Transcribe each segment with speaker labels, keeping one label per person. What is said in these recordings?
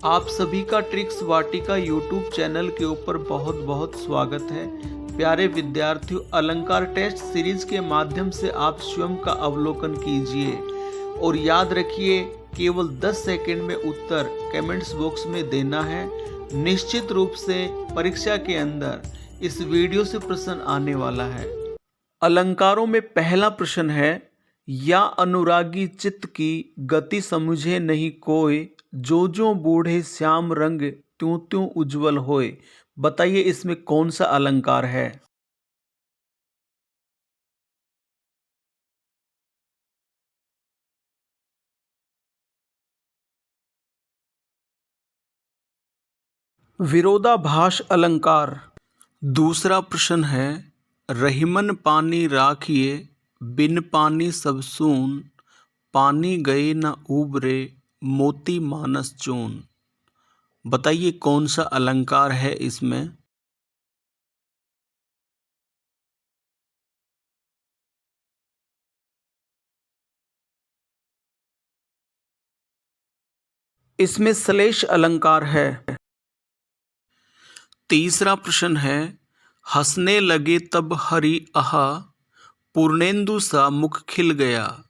Speaker 1: आप सभी का ट्रिक्स वाटिका यूट्यूब चैनल के ऊपर बहुत बहुत स्वागत है। प्यारे विद्यार्थियों, अलंकार टेस्ट सीरीज के माध्यम से आप स्वयं का अवलोकन कीजिए और याद रखिए केवल 10 सेकंड में उत्तर कमेंट्स बॉक्स में देना है। निश्चित रूप से परीक्षा के अंदर इस वीडियो से प्रश्न आने वाला है। अलंकारों में पहला प्रश्न है, या अनुरागी चित्त की गति समझे नहीं कोय, जो जो बूढ़े श्याम रंग त्यों त्यों उज्जवल होए। बताइए इसमें कौन सा अलंकार है। विरोधाभास अलंकार। दूसरा प्रश्न है, रहीमन पानी राखिए, बिन पानी सब सून, पानी गए न उबरे, मोती मानस चून। बताइए कौन सा अलंकार है इसमें। इसमें श्लेष अलंकार है। तीसरा प्रश्न है, हंसने लगे तब हरि आहा, पूर्णेंदु सा मुख खिल गया।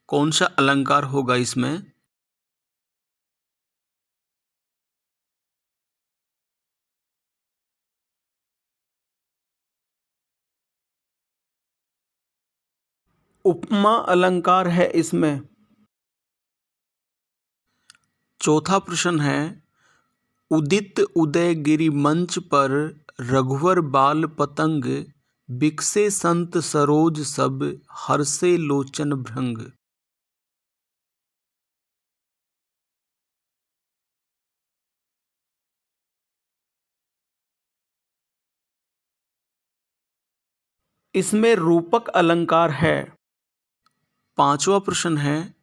Speaker 1: कौन सा अलंकार होगा इसमें। उपमा अलंकार है इसमें। चौथा प्रश्न है, उदित उदय गिरि मंच पर, रघुवर बाल पतंग, बिकसे संत सरोज सब, हर्षे लोचन भृंग। इसमें रूपक अलंकार है। पांचवा प्रश्न है,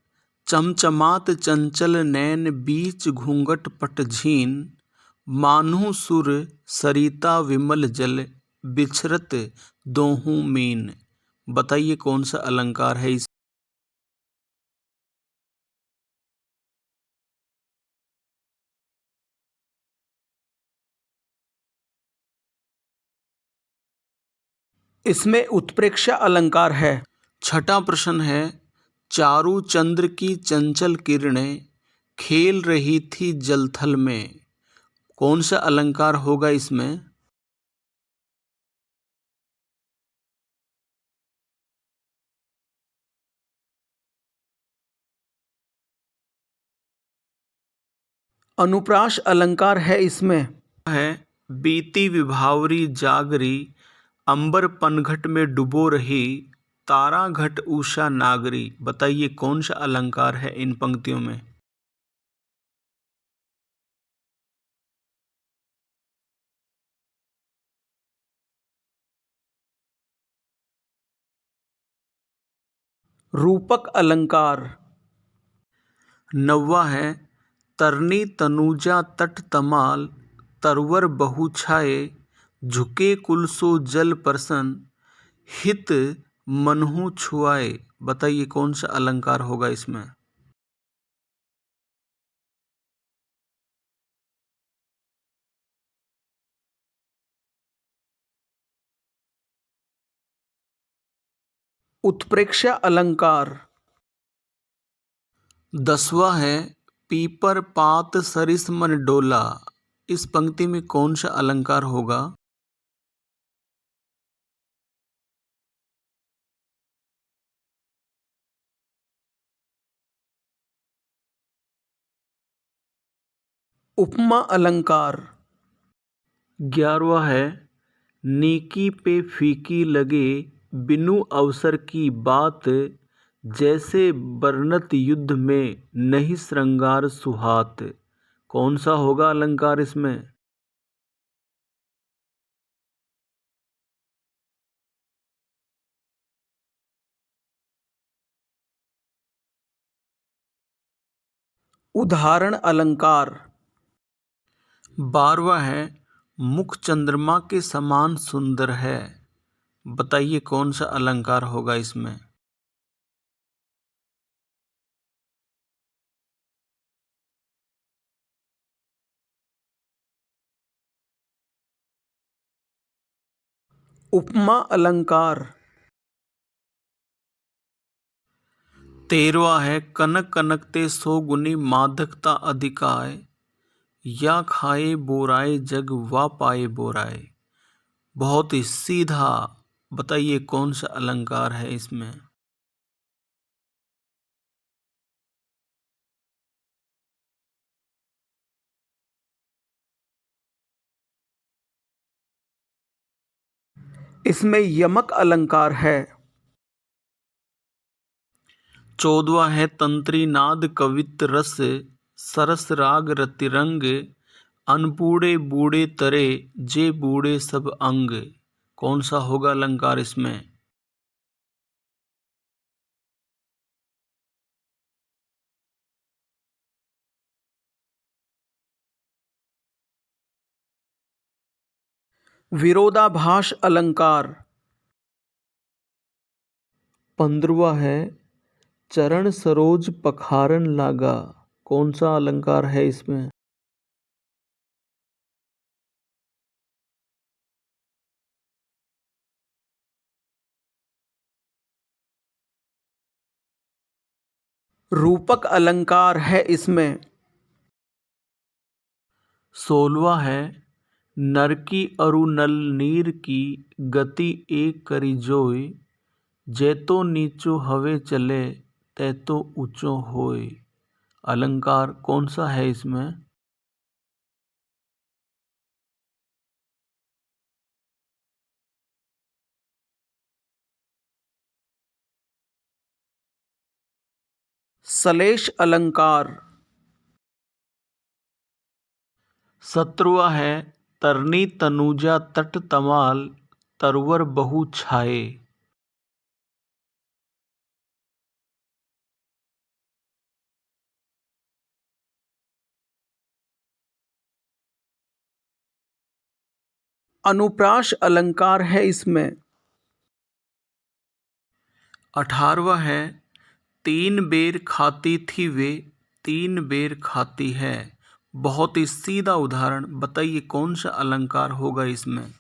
Speaker 1: चमचमात चंचल नैन, बीच घूंघट पट झीन, मान्हु सुर सरिता विमल जल, बिछरत दोहूं मीन। बताइए कौन सा अलंकार है इस। इसमें उत्प्रेक्षा अलंकार है। छठा प्रश्न है, चारु चंद्र की चंचल किरणें, खेल रही थी जलथल में। कौन सा अलंकार होगा इसमें। अनुप्रास अलंकार है इसमें। है, बीती विभावरी जागरी, अंबर पनघट में डुबो रही, तारा घट उषा नागरी। बताइए कौन सा अलंकार है इन पंक्तियों में। रूपक अलंकार। नौवा है, तरनी तनुजा तट तमाल, तरवर बहु छाए, झुके कुलसो जल परसन, हित मनहु छुआए। बताइए कौन सा अलंकार होगा इसमें। उत्प्रेक्षा अलंकार। दसवां है, पीपर पात सरिस मन डोला। इस पंक्ति में कौन सा अलंकार होगा। उपमा अलंकार। 11वां है, नीकी पे फीकी लगे, बिनु अवसर की बात, जैसे बरनत युद्ध में नहीं श्रृंगार सुहात। कौन सा होगा अलंकार इसमें। उदाहरण अलंकार। 12वां है, मुख चंद्रमा के समान सुंदर है। बताइए कौन सा अलंकार होगा इसमें। उपमा अलंकार। 13वां है कनक कनकते सो गुनी मादकता अधिकाय, या खाए बोराए जग वा पाए बोराए। बहुत ही सीधा, बताइए कौन सा अलंकार है इसमें। इसमें यमक अलंकार है। 14वां है तंत्री नाद कवित रस, सरस राग रतिरंग, अनबूढ़े बूढ़े तरे जे बूढ़े सब अंग। कौन सा होगा अलंकार इसमें। विरोधाभास अलंकार। 15वां है चरण सरोज पखारन लागा। कौन सा अलंकार है इसमें। रूपक अलंकार है इसमें। 16वां है नर की अरु नल नीर की गति एक करी जोय, जैतो नीचो हवे चले तैतो ऊंचो होय। अलंकार कौन सा है इसमें। सलेश अलंकार। 17वां है तरनी तनुजा तट तमाल, तरवर बहु छाए। अनुप्रास अलंकार है इसमें। 18वां है तीन बेर खाती थी वे, तीन बेर खाती है। बहुत ही सीधा उदाहरण, बताइए कौन सा अलंकार होगा इसमें।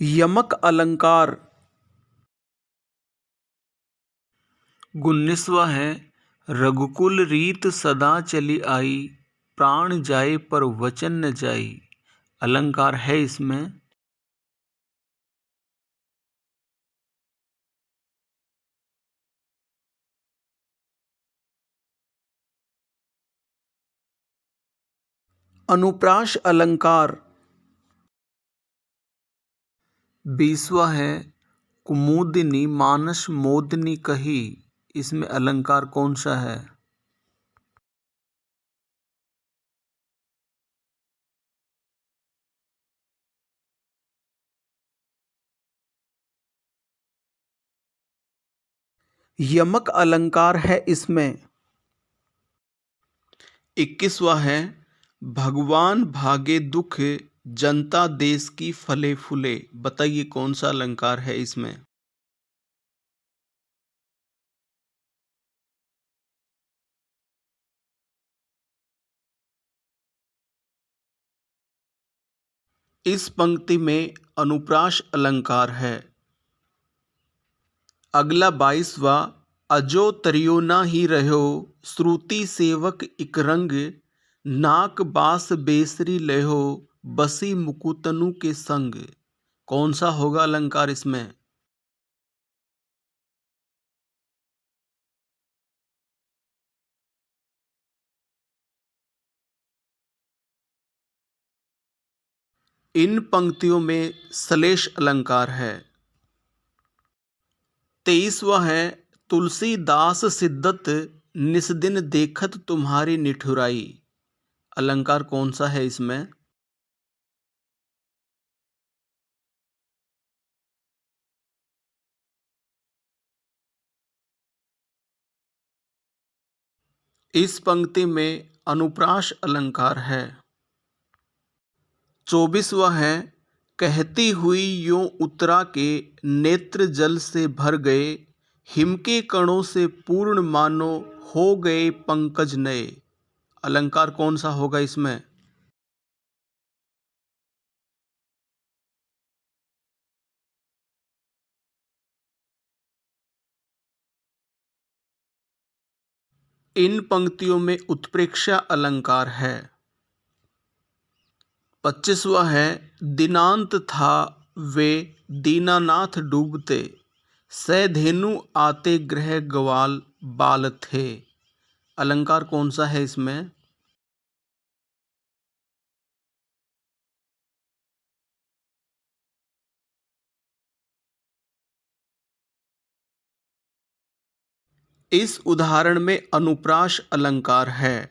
Speaker 1: यमक अलंकार। 19वां है रघुकुल रीत सदा चली आई, प्राण जाए पर वचन न जाई। अलंकार है इसमें। अनुप्रास अलंकार। 20वां है कुमुदिनी मानस मोदनी कही। इसमें अलंकार कौन सा है। यमक अलंकार है इसमें। 21वां है भगवान भागे दुख, जनता देश की फले फूले। बताइए कौन सा अलंकार है इसमें। इस पंक्ति में अनुप्रास अलंकार है। अगला 22वां अजो तरियो ना ही रहो, श्रुति सेवक इक रंग, नाक बास बेसरी लहो, बसी मुकुतनु के संग। कौन सा होगा अलंकार इसमें। इन पंक्तियों में सलेश अलंकार है। 23वां है तुलसीदास सिद्धत, निस्दिन देखत तुम्हारी निठुराई। अलंकार कौन सा है इसमें। इस पंक्ति में अनुप्रास अलंकार है। 24वां है कहती हुई यूं उतरा के नेत्र जल से भर गए, हिम के कणों से पूर्ण मानो हो गए पंकज नए। अलंकार कौन सा होगा इसमें? इन पंक्तियों में उत्प्रेक्षा अलंकार है। 25वां है, दिनांत था वे दीनानाथ डूबते, सैधेनु आते ग्रह ग्वाल बाल थे। अलंकार कौन सा है इसमें? इस उदाहरण में अनुप्रास अलंकार है।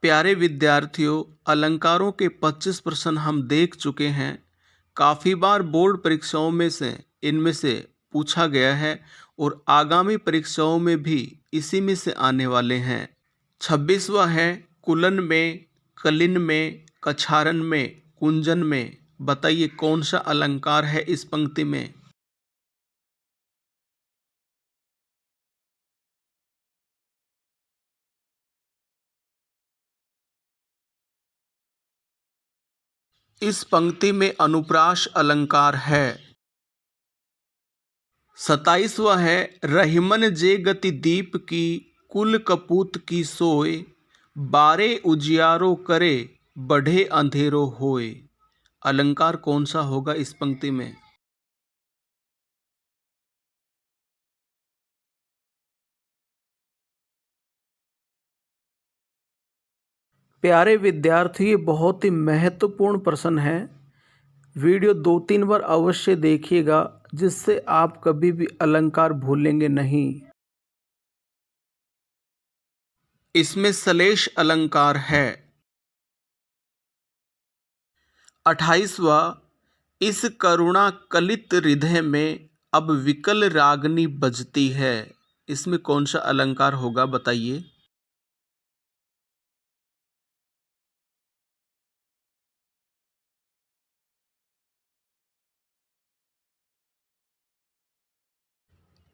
Speaker 1: प्यारे विद्यार्थियों, अलंकारों के 25 प्रश्न हम देख चुके हैं। काफ़ी बार बोर्ड परीक्षाओं में से इनमें से पूछा गया है और आगामी परीक्षाओं में भी इसी में से आने वाले हैं। 26वां है, कुलन में, कलिन में, कछारन में, कुंजन में। बताइए कौन सा अलंकार है इस पंक्ति में? इस पंक्ति में अनुप्रास अलंकार है। 27वां है, रहीमन जे गति दीप की, कुल कपूत की सोए, बारे उजियारो करे, बढ़े अंधेरो होए। अलंकार कौन सा होगा इस पंक्ति में? प्यारे विद्यार्थी, बहुत ही महत्वपूर्ण प्रश्न है। वीडियो 2-3 बार अवश्य देखिएगा, जिससे आप कभी भी अलंकार भूलेंगे नहीं। इसमें श्लेष अलंकार है। 28वां, इस करुणा कलित हृदय में अब विकल रागनी बजती है। इसमें कौन सा अलंकार होगा बताइए?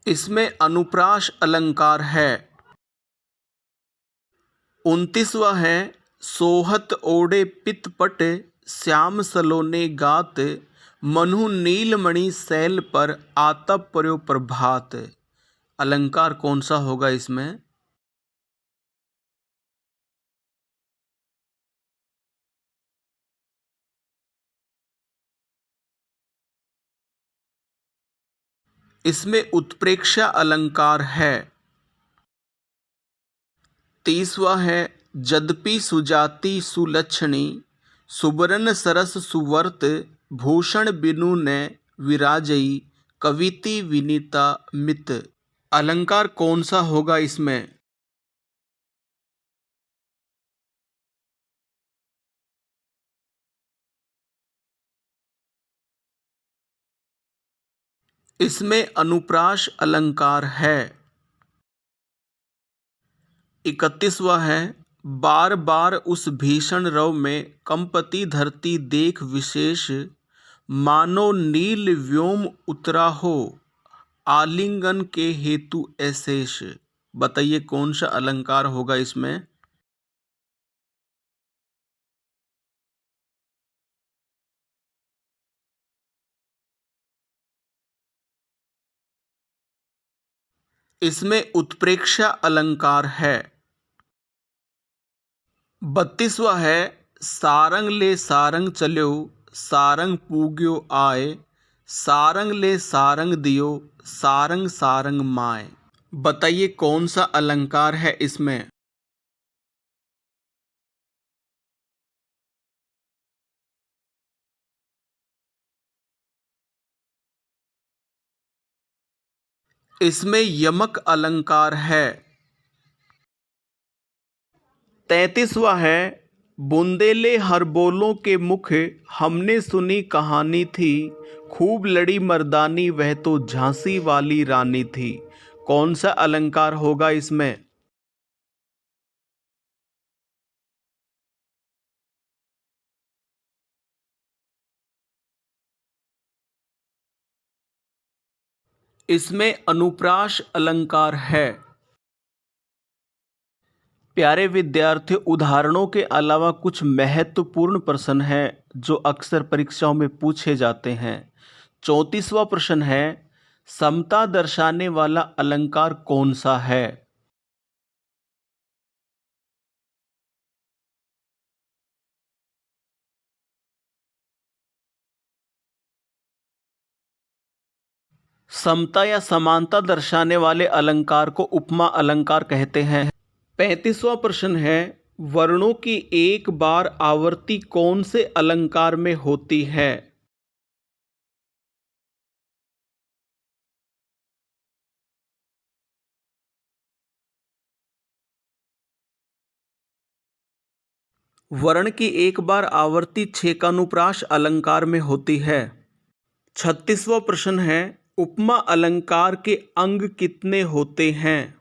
Speaker 1: इसमें अनुप्रास अलंकार है। 29वां है, सोहत ओढ़े पितपट, श्याम सलोने गात, मनु नीलमणि शैल पर आतप पर्यो प्रभात। अलंकार कौन सा होगा इसमें? इसमें उत्प्रेक्षा अलंकार है। 30वां है, यद्यपि सुजाति सुलक्षणी, सुबरन सरस सुवर्त, भूषण बिनु ने विराजई, कविति विनीता मित। अलंकार कौन सा होगा इसमें? इसमें अनुप्रास अलंकार है। 31वां है, बार बार उस भीषण रव में कंपती धरती देख विशेष, मानो नील व्योम उतरा हो, आलिंगन के हेतु अशेष। बताइए कौन सा अलंकार होगा इसमें? इसमें उत्प्रेक्षा अलंकार है। 32वां है, सारंग ले सारंग चल्यो, सारंग पूग्यो आए, सारंग ले सारंग दियो, सारंग सारंग माए। बताइए कौन सा अलंकार है इसमें? इसमें यमक अलंकार है। 33वां है, बुंदेले हर बोलों के मुख, हमने सुनी कहानी थी, खूब लड़ी मर्दानी वह तो झांसी वाली रानी थी। कौन सा अलंकार होगा इसमें? इसमें अनुप्रास अलंकार है। प्यारे विद्यार्थियों, उदाहरणों के अलावा कुछ महत्वपूर्ण प्रश्न हैं जो अक्सर परीक्षाओं में पूछे जाते हैं। 34वां प्रश्न है, समता दर्शाने वाला अलंकार कौन सा है? समता या समानता दर्शाने वाले अलंकार को उपमा अलंकार कहते हैं। 35वां प्रश्न है, वर्णों की एक बार आवर्ती कौन से अलंकार में होती है? वर्ण की एक बार आवर्ती छेकानुप्रास अलंकार में होती है। 36वां प्रश्न है, उपमा अलंकार के अंग कितने होते हैं?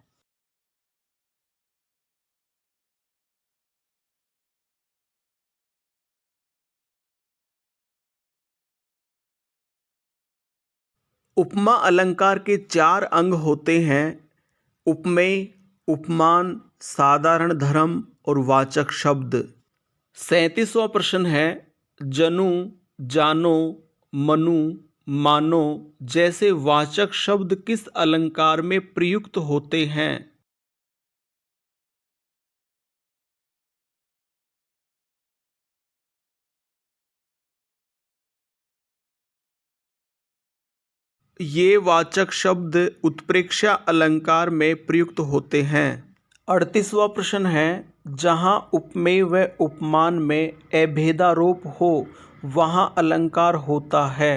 Speaker 1: उपमा अलंकार के 4 अंग होते हैं: उपमेय, उपमान, साधारण धर्म और वाचक शब्द। 37वां प्रश्न है, जनु, जानो, मनु, मानो जैसे वाचक शब्द किस अलंकार में प्रयुक्त होते हैं? ये वाचक शब्द उत्प्रेक्षा अलंकार में प्रयुक्त होते हैं। 38वां प्रश्न है, जहाँ उपमेय व उपमान में अभेदारोप हो वहाँ अलंकार होता है।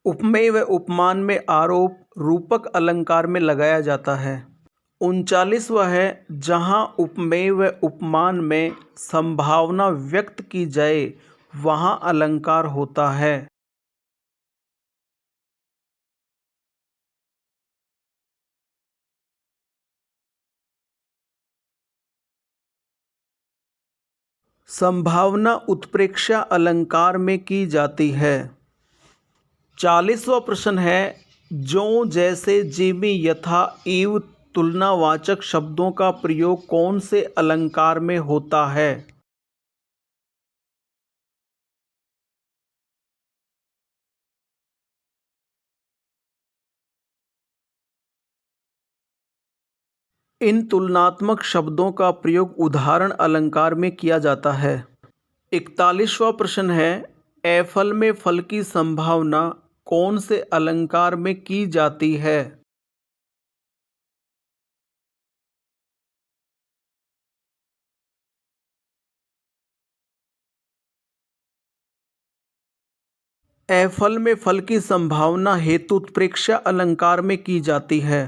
Speaker 1: उपमेय व उपमान में आरोप रूपक अलंकार में लगाया जाता है। 39वां है, जहाँ उपमेय व उपमान में संभावना व्यक्त की जाए वहाँ अलंकार होता है। संभावना उत्प्रेक्षा अलंकार में की जाती है। 40वां प्रश्न है, जो, जैसे, जिमि, यथा, इव तुलनावाचक शब्दों का प्रयोग कौन से अलंकार में होता है? इन तुलनात्मक शब्दों का प्रयोग उदाहरण अलंकार में किया जाता है। 41वां प्रश्न है, एफल में फल की संभावना कौन से अलंकार में की जाती है? एफल में फल की संभावना हेतु उत्प्रेक्षा अलंकार में की जाती है।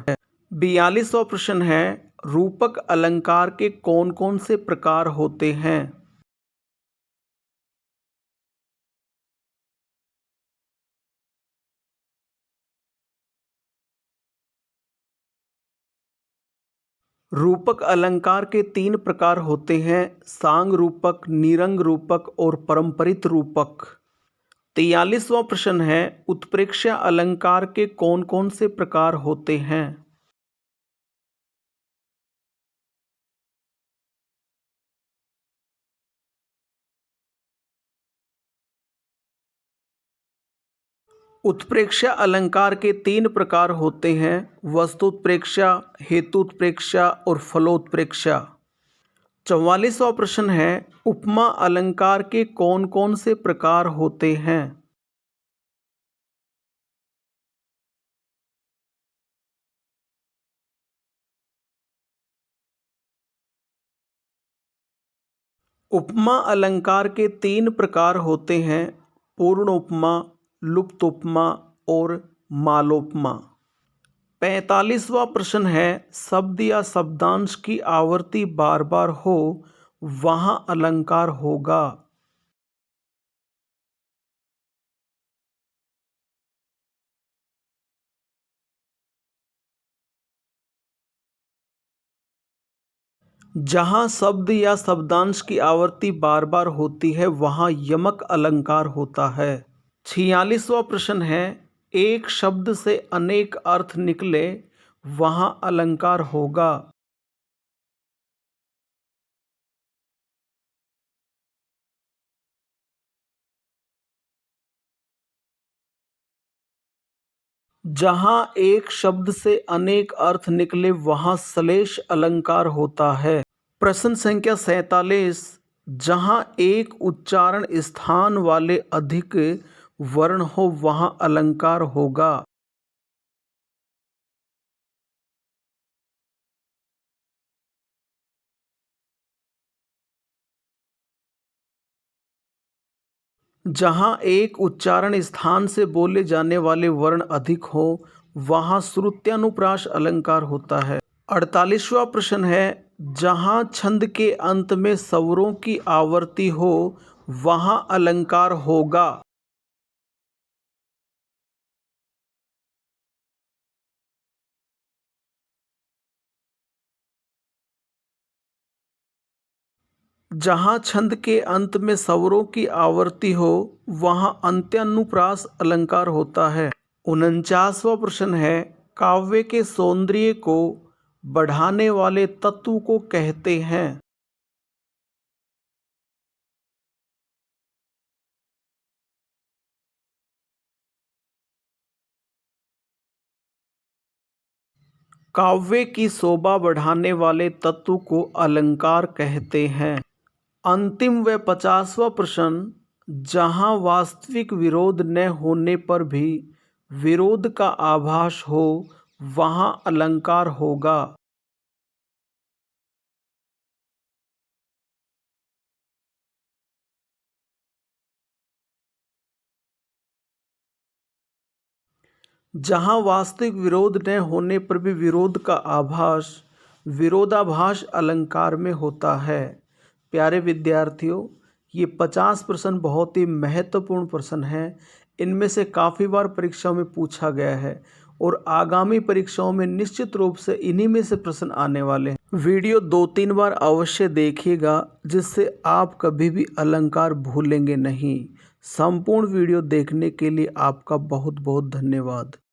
Speaker 1: 42वां प्रश्न है, रूपक अलंकार के कौन कौन से प्रकार होते हैं? रूपक अलंकार के 3 प्रकार होते हैं: सांग रूपक, निरंग रूपक और परंपरित रूपक। 43वां प्रश्न है, उत्प्रेक्षा अलंकार के कौन कौन से प्रकार होते हैं? उत्प्रेक्षा अलंकार के 3 प्रकार होते हैं: वस्तुत्प्रेक्षा, हेतुत्प्रेक्षा और फलोत्प्रेक्षा। 44वां प्रश्न है, उपमा अलंकार के कौन कौन से प्रकार होते हैं? उपमा अलंकार के 3 प्रकार होते हैं: पूर्ण उपमा, लुप्त उपमा और मालोपमा। 45वां प्रश्न है, शब्द या शब्दांश की आवर्ती बार बार हो वहाँ अलंकार होगा। जहाँ शब्द या शब्दांश की आवर्ती बार बार होती है वहाँ यमक अलंकार होता है। 46वां प्रश्न है, एक शब्द से अनेक अर्थ निकले वहाँ अलंकार होगा। जहाँ एक शब्द से अनेक अर्थ निकले वहाँ श्लेष अलंकार होता है। प्रश्न संख्या 47, जहाँ एक उच्चारण स्थान वाले अधिक वर्ण हो वहाँ अलंकार होगा। जहाँ एक उच्चारण स्थान से बोले जाने वाले वर्ण अधिक हो वहाँ श्रुत्यानुप्रास अलंकार होता है। 48वां प्रश्न है, जहाँ छंद के अंत में स्वरों की आवर्ती हो वहाँ अलंकार होगा। जहाँ छंद के अंत में स्वरों की आवर्ती हो वहाँ अंत्यानुप्रास अलंकार होता है। 49वां प्रश्न है, काव्य के सौंदर्य को बढ़ाने वाले तत्व को कहते हैं। काव्य की शोभा बढ़ाने वाले तत्व को अलंकार कहते हैं। अंतिम व 50वां प्रश्न, जहाँ वास्तविक विरोध न होने पर भी विरोध का आभास हो वहाँ अलंकार होगा। जहाँ वास्तविक विरोध न होने पर भी विरोध का आभास विरोधाभास अलंकार में होता है। प्यारे विद्यार्थियों, ये 50 प्रश्न बहुत ही महत्वपूर्ण प्रश्न हैं। इनमें से काफ़ी बार परीक्षाओं में पूछा गया है और आगामी परीक्षाओं में निश्चित रूप से इन्हीं में से प्रश्न आने वाले हैं। वीडियो 2-3 बार अवश्य देखिएगा जिससे आप कभी भी अलंकार भूलेंगे नहीं। संपूर्ण वीडियो देखने के लिए आपका बहुत बहुत धन्यवाद।